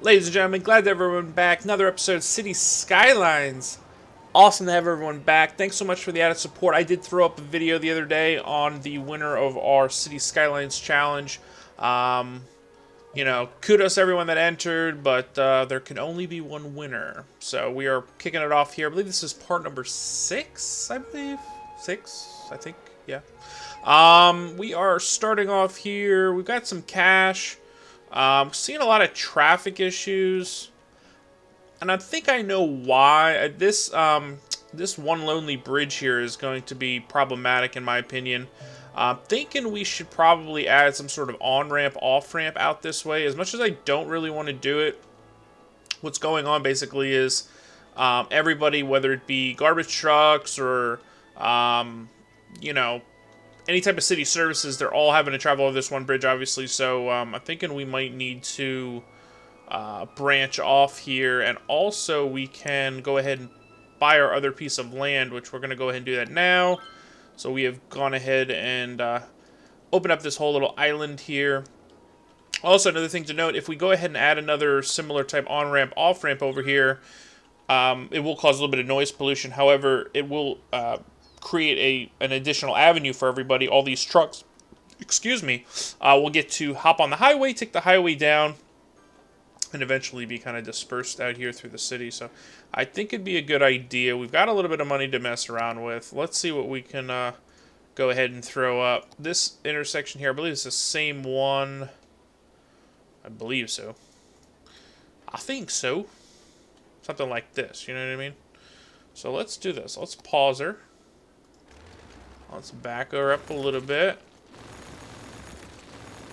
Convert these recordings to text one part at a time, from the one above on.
Ladies and gentlemen, glad to have everyone back. Another episode of Cities Skylines. Awesome to have everyone back. Thanks so much for the added support. I did throw up a video the other day on the winner of our Cities Skylines challenge. Kudos to everyone that entered, but there can only be one winner. So we are kicking it off here. I believe this is part number 6, I believe. 6, I think, yeah. We are starting off here. We've got some cash. Seeing a lot of traffic issues, and I think I know why. This one lonely bridge here is going to be problematic in my opinion. Thinking we should probably add some sort of on-ramp, off-ramp out this way. As much as I don't really want to do it, what's going on basically is everybody, whether it be garbage trucks or, any type of city services, they're all having to travel over this one bridge, obviously. So I'm thinking we might need to branch off here, and also we can go ahead and buy our other piece of land, which we're going to go ahead and do that now. So we have gone ahead and opened up this whole little island here. Also, another thing to note, if we go ahead and add another similar type on-ramp, off-ramp over here, it will cause a little bit of noise pollution. However, it will create an additional avenue for everybody. All these trucks, will get to hop on the highway, take the highway down, and eventually be kind of dispersed out here through the city. So I think it'd be a good idea. We've got a little bit of money to mess around with. Let's see what we can go ahead and throw up. This intersection here, I believe it's the same one. I believe so. I think so. Something like this, you know what I mean? So let's do this. Let's pause her. Let's back her up a little bit.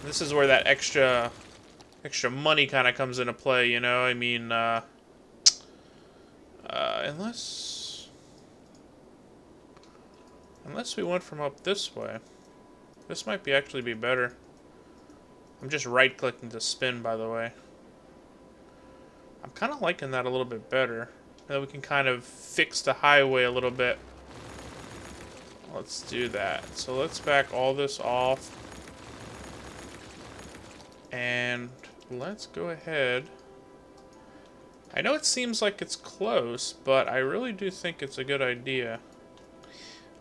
This is where that extra money kind of comes into play, you know? I mean, unless we went from up this way. This might actually be better. I'm just right-clicking to spin, by the way. I'm kind of liking that a little bit better. Then we can kind of fix the highway a little bit. Let's do that. So let's back all this off. And let's go ahead. I know it seems like it's close, but I really do think it's a good idea.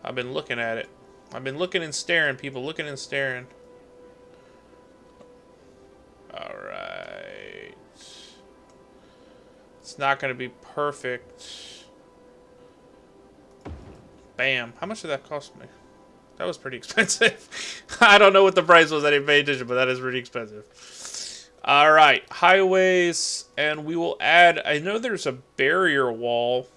I've been looking at it. I've been looking and staring, people. Looking and staring. Alright. It's not going to be perfect. Bam. How much did that cost me? That was pretty expensive. I don't know what the price was. I didn't pay attention, but that is pretty expensive. Alright. Highways. And we will add... I know there's a barrier wall.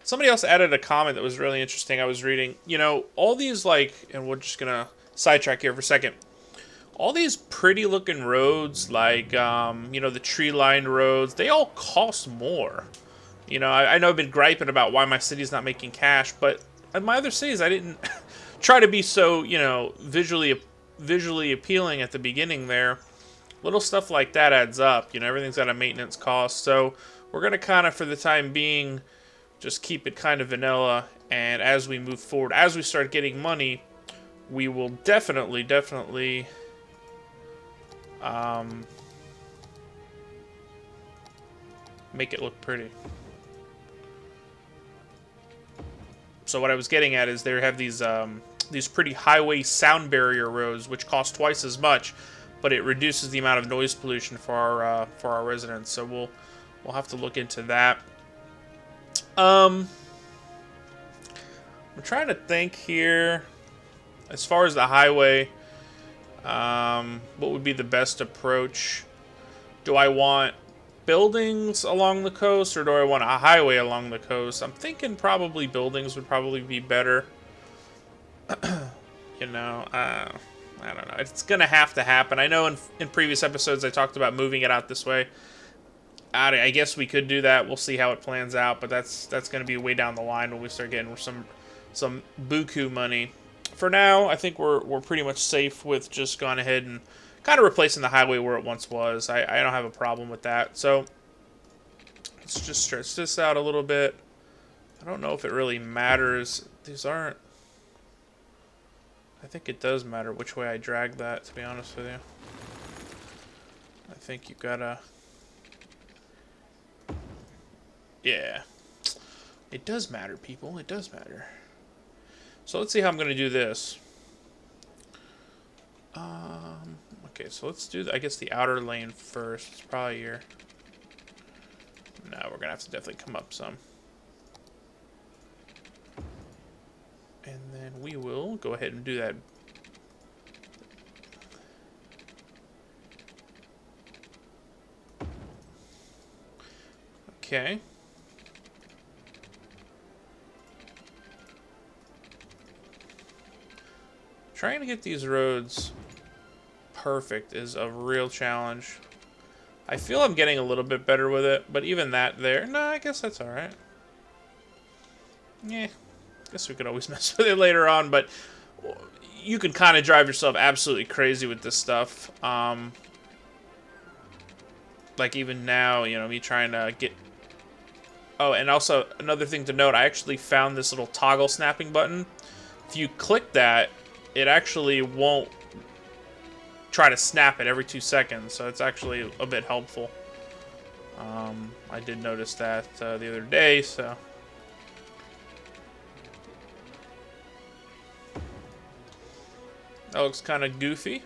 Somebody else added a comment that was really interesting. I was reading. You know, all these, like... And we're just going to sidetrack here for a second. All these pretty looking roads, like, the tree-lined roads, they all cost more. You know, I know I've been griping about why my city's not making cash, but in my other cities, I didn't try to be so, visually appealing at the beginning there. Little stuff like that adds up. You know, everything's got a maintenance cost. So we're going to kind of, for the time being, just keep it kind of vanilla. And as we move forward, as we start getting money, we will definitely make it look pretty. So what I was getting at is they have these pretty highway sound barrier roads, which cost twice as much, but it reduces the amount of noise pollution for our residents. So we'll have to look into that. I'm trying to think here, as far as the highway, what would be the best approach? Do I want buildings along the coast, or do I want a highway along the coast? I'm thinking probably buildings would probably be better. I don't know. It's gonna have to happen. I know in previous episodes I talked about moving it out this way. I guess we could do that. We'll see how it plans out, but that's gonna be way down the line when we start getting some buku money. For now, I think we're pretty much safe with just going ahead and kind of replacing the highway where it once was. I don't have a problem with that. So let's just stretch this out a little bit. I don't know if it really matters. These aren't... I think it does matter which way I drag that, to be honest with you. I think you gotta... Yeah. It does matter, people. It does matter. So let's see how I'm gonna do this. Okay, so let's do, I guess, the outer lane first. It's probably here. No, we're gonna have to definitely come up some. And then we will go ahead and do that. Okay. Trying to get these roads perfect is a real challenge. I feel I'm getting a little bit better with it, but even that there, no, I guess that's alright. Yeah, guess we could always mess with it later on, but you can kind of drive yourself absolutely crazy with this stuff. Like even now, you know, me trying to get... Oh, and also another thing to note, I actually found this little toggle snapping button. If you click that, it actually won't try to snap it every 2 seconds, so it's actually a bit helpful. I did notice that the other day, so... That looks kind of goofy.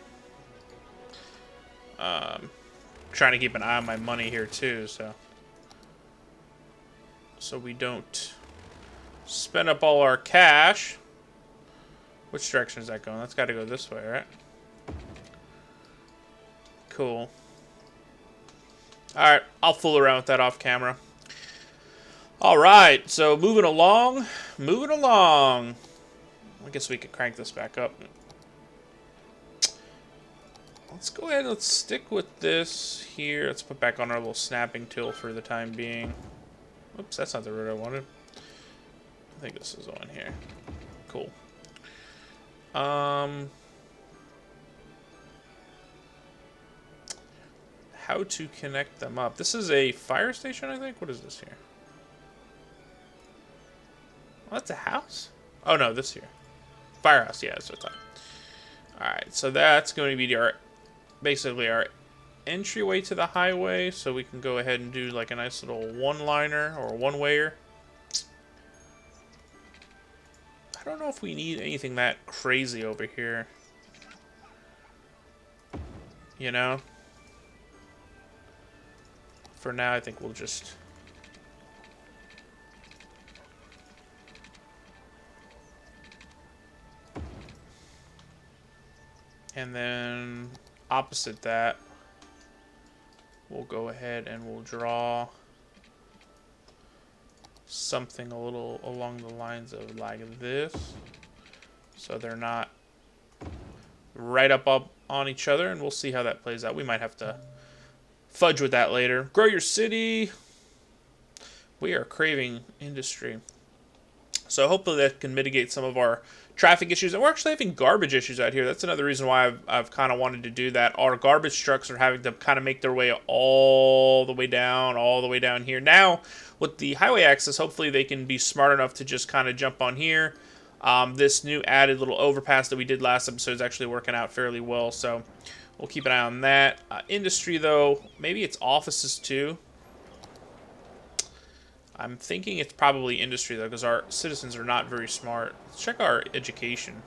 Trying to keep an eye on my money here too, so we don't spend up all our cash. Which direction is that going? That's got to go this way, right? Cool. Alright, I'll fool around with that off camera. Alright, so moving along. Moving along. I guess we could crank this back up. Let's go ahead and let's stick with this here. Let's put back on our little snapping tool for the time being. Oops, that's not the road I wanted. I think this is the one here. Cool. How to connect them up. This is a fire station, I think. What is this here? Oh, that's a house? Oh, no, this here. Firehouse, yeah, that's what I thought. Alright, so that's going to be our, basically our entryway to the highway, so we can go ahead and do like a nice little one-liner or one-wayer. I don't know if we need anything that crazy over here. You know? For now, I think we'll just... And then, opposite that, we'll go ahead and we'll draw something a little along the lines of like this. So they're not right up on each other, and we'll see how that plays out. We might have to fudge with that later. Grow your city. We are craving industry. So hopefully that can mitigate some of our traffic issues. And we're actually having garbage issues out here. That's another reason why I've kind of wanted to do that. Our garbage trucks are having to kind of make their way all the way down here. Now, with the highway access, hopefully they can be smart enough to just kind of jump on here. This new added little overpass that we did last episode is actually working out fairly well. So we'll keep an eye on that. Industry, though, maybe it's offices too. I'm thinking it's probably industry, though, because our citizens are not very smart. Let's check our education.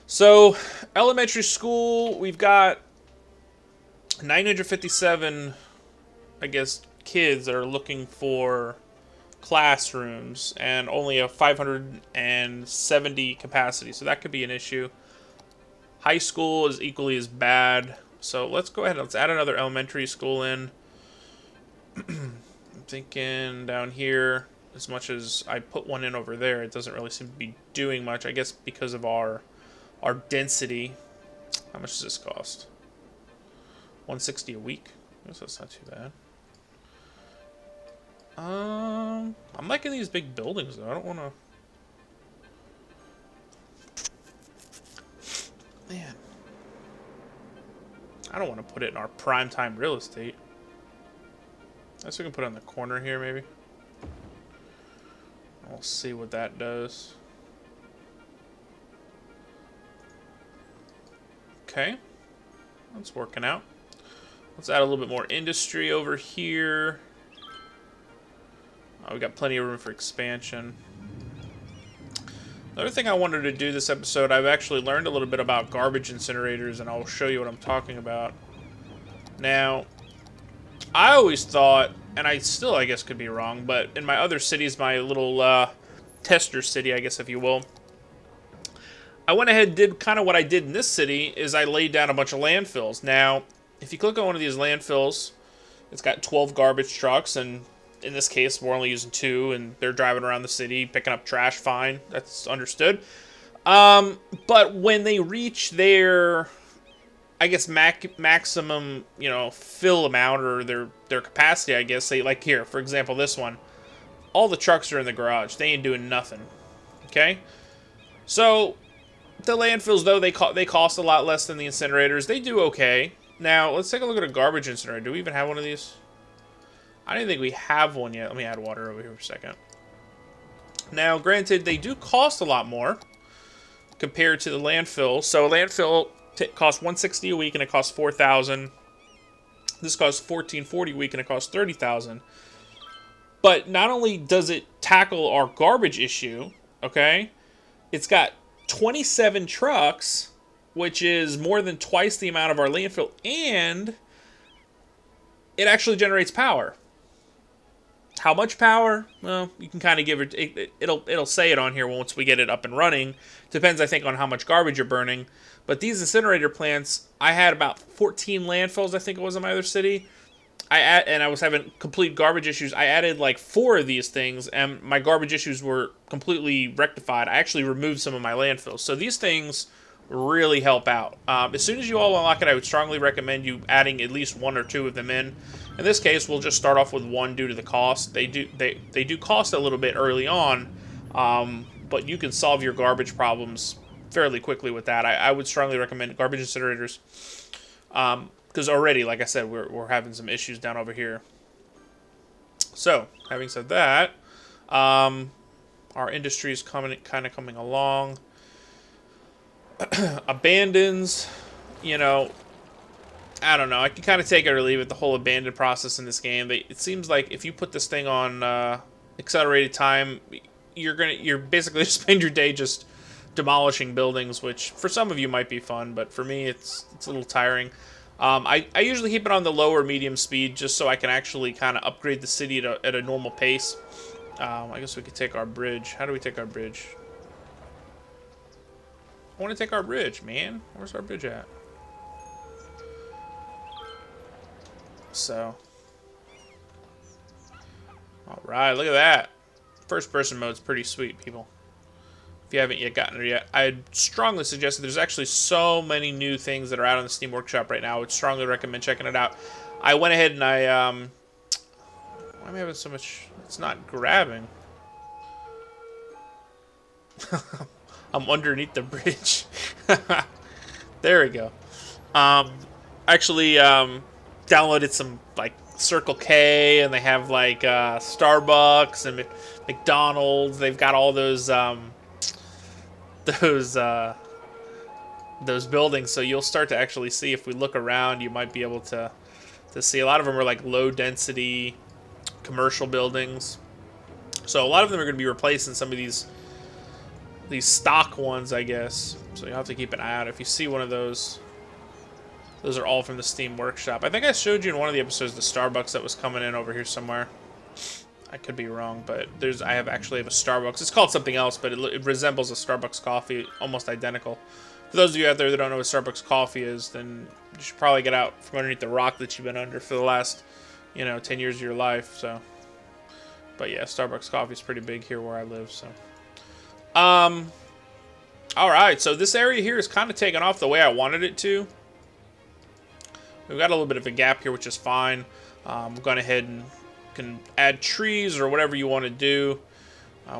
So, elementary school, we've got 957, I guess, kids that are looking for classrooms, and only a 570 capacity, so that could be an issue. High school is equally as bad, so let's go ahead and let's add another elementary school in. I'm thinking down here, as much as I put one in over there, it doesn't really seem to be doing much. I guess because of our density. How much does this cost? $160 a week. I guess that's not too bad. I'm liking these big buildings though. I don't want to. Man, I don't want to put it in our prime time real estate. I guess we can put it on the corner here, maybe. We'll see what that does. Okay. That's working out. Let's add a little bit more industry over here. Oh, we got plenty of room for expansion. Another thing I wanted to do this episode, I've actually learned a little bit about garbage incinerators, and I'll show you what I'm talking about. Now, I always thought, and I still, I guess, could be wrong, but in my other cities, my little tester city, I guess, if you will, I went ahead and did kind of what I did in this city, is I laid down a bunch of landfills. Now, if you click on one of these landfills, it's got 12 garbage trucks, and in this case, we're only using 2, and they're driving around the city, picking up trash, fine. That's understood. But when they reach their, I guess, maximum, you know, fill amount, or their capacity, I guess, say, like here, for example, this one, all the trucks are in the garage. They ain't doing nothing. Okay? So, the landfills, though, they cost a lot less than the incinerators. They do okay. Now, let's take a look at a garbage incinerator. Do we even have one of these? I don't think we have one yet. Let me add water over here for a second. Now, granted, they do cost a lot more compared to the landfill. So, a landfill costs $160 a week, and it costs $4,000. This costs $1440 a week, and it costs $30,000. But not only does it tackle our garbage issue, okay, it's got 27 trucks, which is more than twice the amount of our landfill, and it actually generates power. How much power? Well, you can kind of give it. It'll say it on here once we get it up and running. Depends, I think, on how much garbage you're burning. But these incinerator plants, I had about 14 landfills, I think it was, in my other city. And I was having complete garbage issues. I added like 4 of these things, and my garbage issues were completely rectified. I actually removed some of my landfills. So these things really help out. As soon as you all unlock it, I would strongly recommend you adding at least 1 or 2 of them in. In this case, we'll just start off with 1 due to the cost. They do cost a little bit early on, but you can solve your garbage problems fairly quickly with that. I would strongly recommend garbage incinerators, because already, like I said, we're having some issues down over here. So, having said that, our industry is kind of coming along. Abandons, you know, I don't know. I can kind of take it or leave it, the whole abandon process in this game. It seems like if you put this thing on accelerated time, you're basically spend your day just demolishing buildings, which for some of you might be fun, but for me it's a little tiring. I usually keep it on the low or medium speed just so I can actually kind of upgrade the city at a normal pace. I guess we could take our bridge. How do we take our bridge? I want to take our bridge, man. Where's our bridge at? So, alright, look at that. First person mode's pretty sweet, people. If you haven't yet gotten it yet, I'd strongly suggest that there's actually so many new things that are out on the Steam Workshop right now. I would strongly recommend checking it out. I went ahead and why am I having so much, it's not grabbing. I'm underneath the bridge. There we go. Actually, downloaded some like Circle K, and they have like Starbucks and McDonald's. They've got all those buildings. So you'll start to actually see, if we look around, you might be able to see a lot of them are like low density commercial buildings. So a lot of them are going to be replacing some of these stock ones, I guess. So you'll have to keep an eye out. If you see one of those are all from the Steam Workshop. I think I showed you in one of the episodes the Starbucks that was coming in over here somewhere. I could be wrong, but I actually have a Starbucks. It's called something else, but it resembles a Starbucks coffee, almost identical. For those of you out there that don't know what Starbucks coffee is, then you should probably get out from underneath the rock that you've been under for the last, 10 years of your life. So, but yeah, Starbucks coffee is pretty big here where I live. So, all right. So this area here is kind of taken off the way I wanted it to. We've got a little bit of a gap here, which is fine. I'm going ahead and can add trees or whatever you want to do.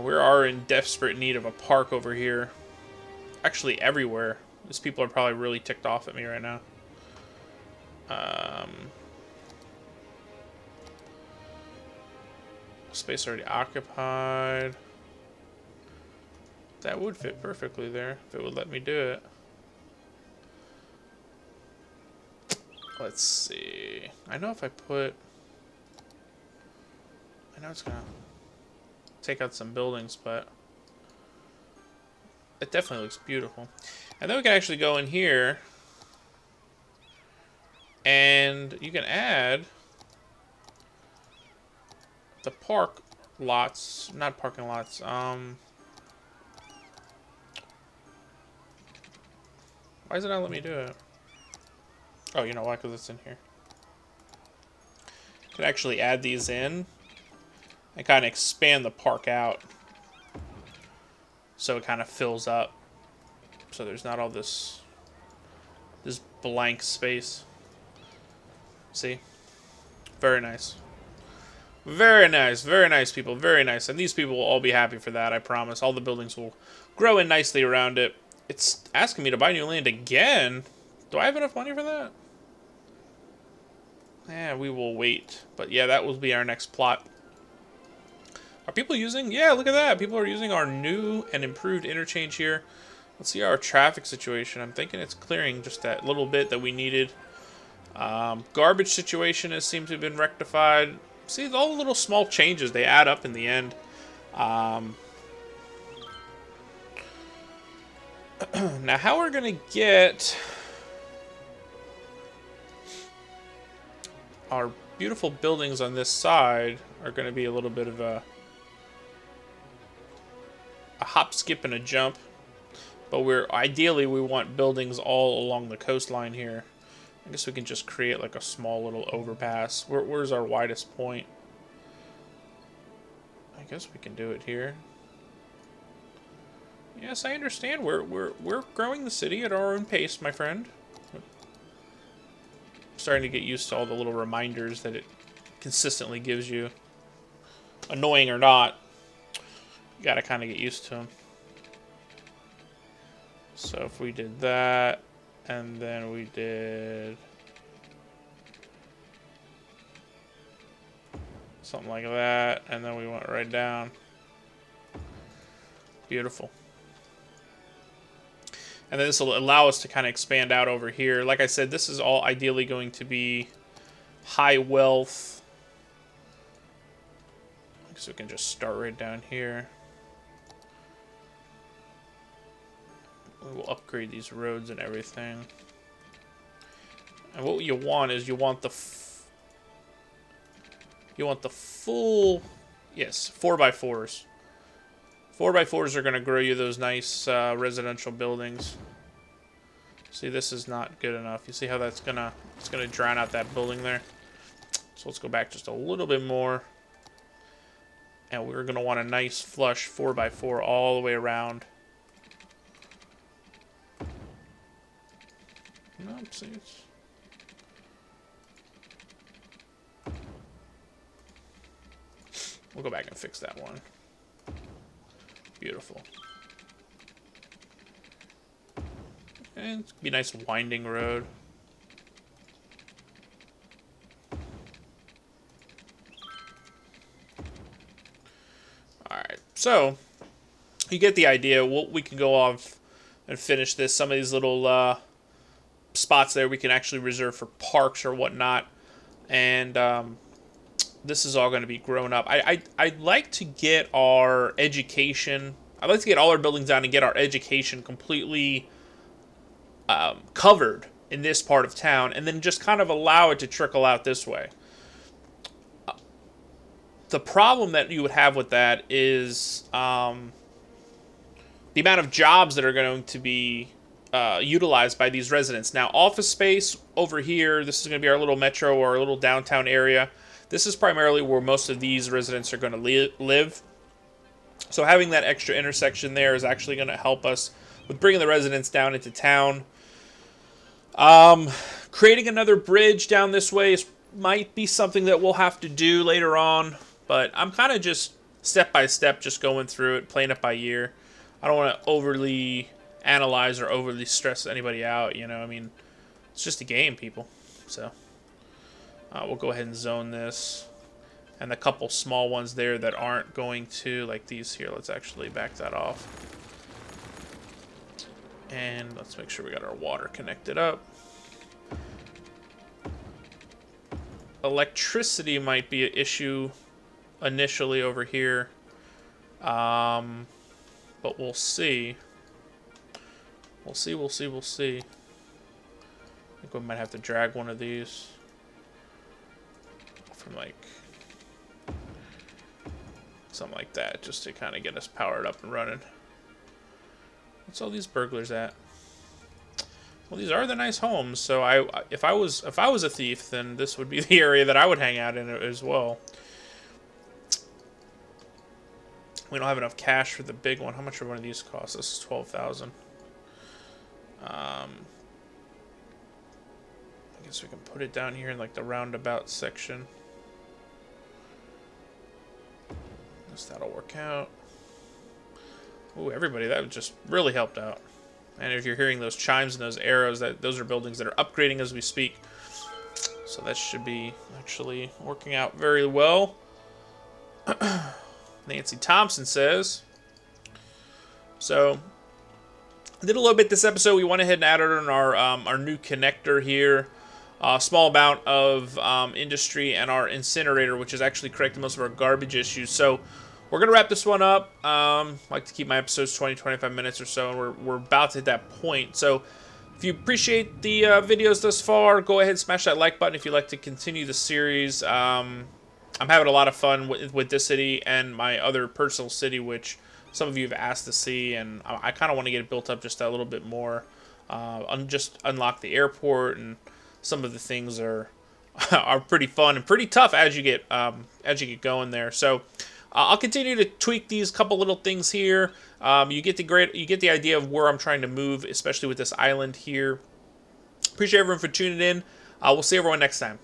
We are in desperate need of a park over here. Actually, everywhere. These people are probably really ticked off at me right now. Space already occupied. That would fit perfectly there if it would let me do it. Let's see. I know if I put... I know it's gonna take out some buildings, but it definitely looks beautiful. And then we can actually go in here and you can add the park lots, not parking lots, why does it not let me do it? Oh, you know why? Because it's in here. You can actually add these in and kind of expand the park out so it kind of fills up. So there's not all this blank space. See? Very nice. Very nice. Very nice, people. Very nice. And these people will all be happy for that, I promise. All the buildings will grow in nicely around it. It's asking me to buy new land again. Do I have enough money for that? Yeah, we will wait. But yeah, that will be our next plot. Are people using... Yeah, look at that. People are using our new and improved interchange here. Let's see our traffic situation. I'm thinking it's clearing just that little bit that we needed. Garbage situation has seemed to have been rectified. See, all the little small changes, they add up in the end. Now, how we're going to get our beautiful buildings on this side are going to be a little bit of a hop, skip, and a jump. But ideally we want buildings all along the coastline here. I guess we can just create like a small little overpass. Where's our widest point? I guess we can do it here. Yes, I understand. We're growing the city at our own pace, my friend. I'm starting to get used to all the little reminders that it consistently gives you. Annoying or not, you gotta kind of get used to them. So if we did that, and then we did something like that, and then we went right down. Beautiful. And then this will allow us to kind of expand out over here. Like I said, this is all ideally going to be high wealth. So we can just start right down here. We will upgrade these roads and everything. And what you want is you want the full, yes, 4x4s. 4x4s are going to grow you those nice residential buildings. See, this is not good enough. You see how it's gonna drown out that building there. So let's go back just a little bit more. And we're going to want a nice flush 4x4 all the way around. Nope, see, we'll go back and fix that one. Beautiful. And it's gonna be a nice winding road. Alright, so you get the idea. We can go off and finish this. Some of these little spots there we can actually reserve for parks or whatnot. And this is all going to be grown up. I'd like to get our education. I'd like to get all our buildings down and get our education completely covered in this part of town, and then just kind of allow it to trickle out this way. The problem that you would have with that is the amount of jobs that are going to be utilized by these residents. Now, office space over here, this is going to be our little metro or our little downtown area. This is primarily where most of these residents are going to live. So having that extra intersection there is actually going to help us with bringing the residents down into town. Creating another bridge down this way might be something that we'll have to do later on. But I'm kind of just step by step just going through it, playing it by ear. I don't want to overly analyze or overly stress anybody out, you know. I mean, it's just a game, people. So we'll go ahead and zone this. And the couple small ones there that aren't going to, like these here, let's actually back that off. And let's make sure we got our water connected up. electricity might be an issue initially over here. But we'll see. We'll see. I think we might have to drag one of these from like something like that, just to kind of get us powered up and running. What's all these burglars at? Well, these are the nice homes. So if I was a thief, then this would be the area that I would hang out in as well. We don't have enough cash for the big one. How much would one of these cost? This is 12,000. I guess we can put it down here in like the roundabout section. Guess that'll work out. Ooh, everybody, that just really helped out. And if you're hearing those chimes and those arrows, those are buildings that are upgrading as we speak. So that should be actually working out very well. Nancy Thompson says. So, did a little bit this episode. We went ahead and added on our new connector here. A small amount of industry and our incinerator, which is actually correcting most of our garbage issues. So, we're going to wrap this one up. I like to keep my episodes 20-25 minutes or so, and we're about to hit that point. So, if you appreciate the videos thus far, go ahead and smash that like button if you'd like to continue the series. I'm having a lot of fun with this city and my other personal city, which some of you have asked to see, and I kind of want to get it built up just a little bit more. Just unlock the airport, and some of the things are pretty fun and pretty tough as you get going there. So I'll continue to tweak these couple little things here. You get the idea of where I'm trying to move, especially with this island here. Appreciate everyone for tuning in. We'll see everyone next time.